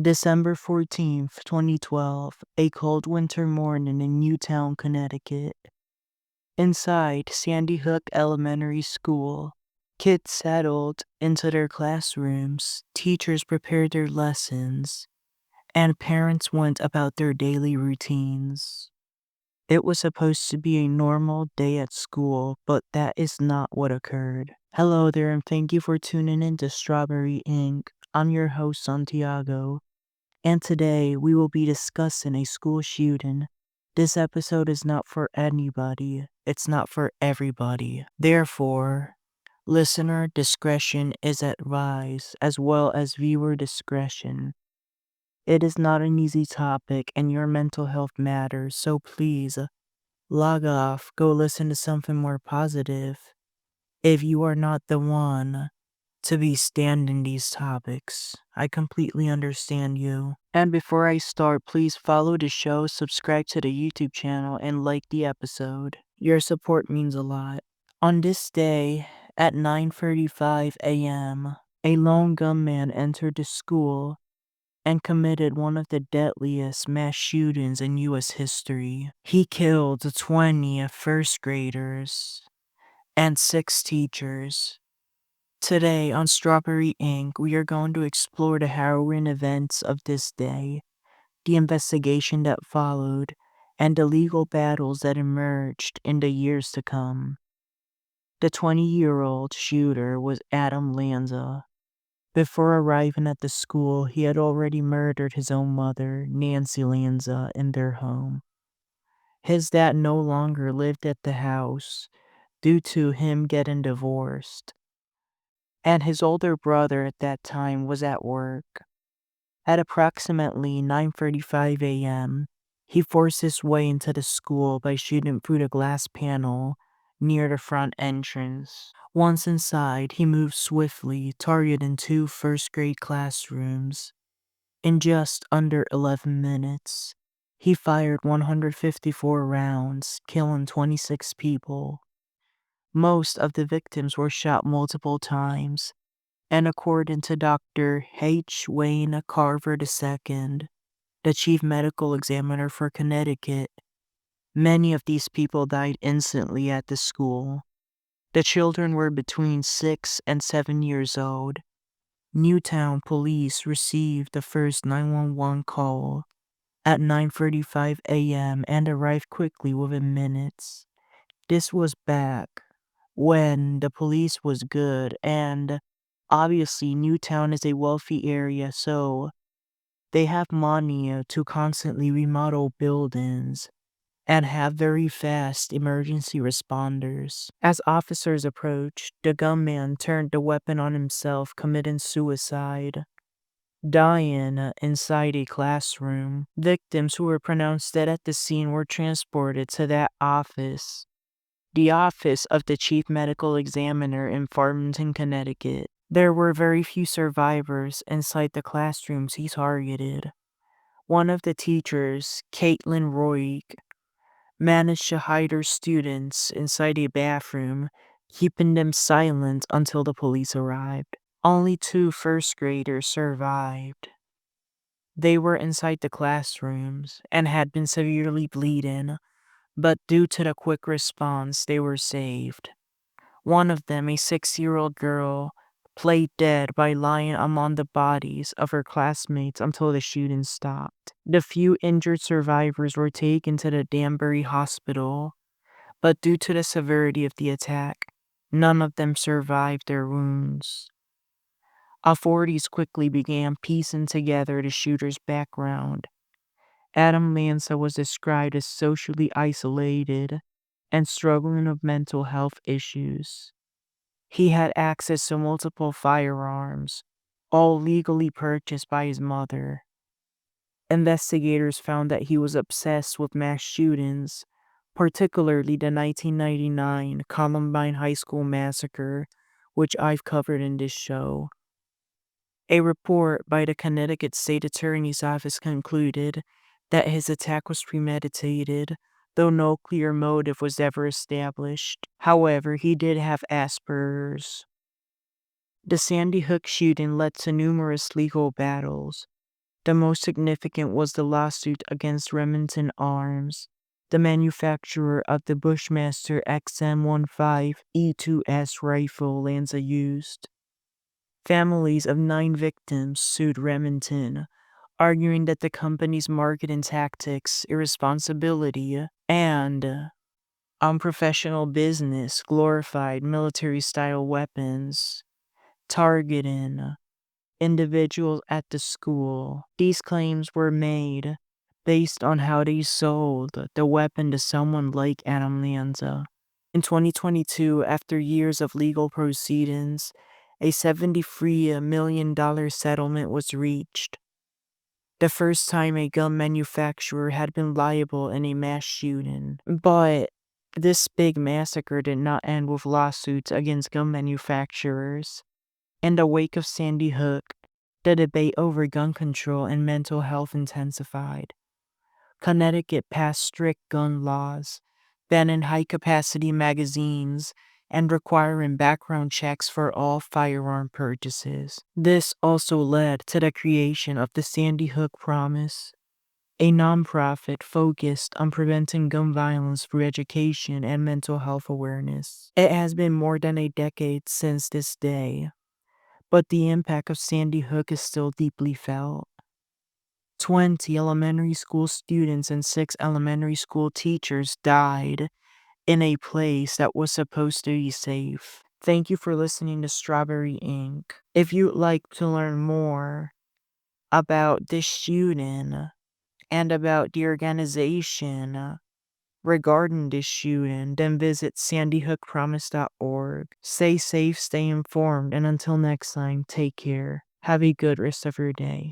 December 14th, 2012, a cold winter morning in Newtown, Connecticut. Inside Sandy Hook Elementary School, kids settled into their classrooms, teachers prepared their lessons, and parents went about their daily routines. It was supposed to be a normal day at school, but that is not what occurred. Hello there, and thank you for tuning in to Strawberry Inc. I'm your host, Santiago. And today we will be discussing a school shooting. This episode is not for anybody, it's not for everybody. Therefore, listener discretion is advised, as well as viewer discretion. It is not an easy topic, and your mental health matters, so please log off, go listen to something more positive. If you are not the one to be standing these topics, I completely understand you. And before I start, please follow the show, subscribe to the YouTube channel, and like the episode. Your support means a lot. On this day, at 9:35 a.m., a lone gunman entered the school and committed one of the deadliest mass shootings in U.S. history. He killed 20 first graders and 6 teachers. Today on Strawberry Inc., we are going to explore the harrowing events of this day, the investigation that followed, and the legal battles that emerged in the years to come. The 20-year-old shooter was Adam Lanza. Before arriving at the school, he had already murdered his own mother, Nancy Lanza, in their home. His dad no longer lived at the house due to him getting divorced, and his older brother at that time was at work. At approximately 9:35 a.m., he forced his way into the school by shooting through the glass panel near the front entrance. Once inside, he moved swiftly, targeting 2 first-grade classrooms. In just under 11 minutes, he fired 154 rounds, killing 26 people. Most of the victims were shot multiple times, and according to Dr. H. Wayne Carver II, the chief medical examiner for Connecticut, many of these people died instantly at the school. The children were between 6 and 7 years old. Newtown police received the first 911 call at 9:35 a.m. and arrived quickly within minutes. This was back when the police was good, and obviously Newtown is a wealthy area, so they have money to constantly remodel buildings and have very fast emergency responders. As officers approached, the gunman turned the weapon on himself, committing suicide, dying inside a classroom. Victims who were pronounced dead at the scene were transported to that office, the office of the chief medical examiner in Farmington, Connecticut. There were very few survivors inside the classrooms he targeted. One of the teachers, Caitlin Roig, managed to hide her students inside a bathroom, keeping them silent until the police arrived. Only 2 first graders survived. They were inside the classrooms and had been severely bleeding, but due to the quick response, they were saved. One of them, a 6-year-old girl, played dead by lying among the bodies of her classmates until the shooting stopped. The few injured survivors were taken to the Danbury Hospital, but due to the severity of the attack, none of them survived their wounds. Authorities quickly began piecing together the shooter's background. Adam Lanza was described as socially isolated and struggling with mental health issues. He had access to multiple firearms, all legally purchased by his mother. Investigators found that he was obsessed with mass shootings, particularly the 1999 Columbine High School Massacre, which I've covered in this show. A report by the Connecticut State Attorney's Office concluded that his attack was premeditated, though no clear motive was ever established. However, he did have Asperger's. The Sandy Hook shooting led to numerous legal battles. The most significant was the lawsuit against Remington Arms, the manufacturer of the Bushmaster XM15E2S rifle Lanza used. Families of 9 victims sued Remington, arguing that the company's marketing tactics, irresponsibility, and unprofessional business glorified military-style weapons, targeting individuals at the school. These claims were made based on how they sold the weapon to someone like Adam Lanza. In 2022, after years of legal proceedings, a $73 million settlement was reached, the first time a gun manufacturer had been liable in a mass shooting. But this big massacre did not end with lawsuits against gun manufacturers. In the wake of Sandy Hook, the debate over gun control and mental health intensified. Connecticut passed strict gun laws, banning high-capacity magazines and requiring background checks for all firearm purchases. This also led to the creation of the Sandy Hook Promise, a nonprofit focused on preventing gun violence through education and mental health awareness. It has been more than a decade since this day, but the impact of Sandy Hook is still deeply felt. 20 elementary school students and 6 elementary school teachers died in a place that was supposed to be safe. Thank you for listening to Strawberry Ink. If you'd like to learn more about this shooting and about the organization regarding this shooting, then visit sandyhookpromise.org. Stay safe, stay informed, and until next time, take care. Have a good rest of your day.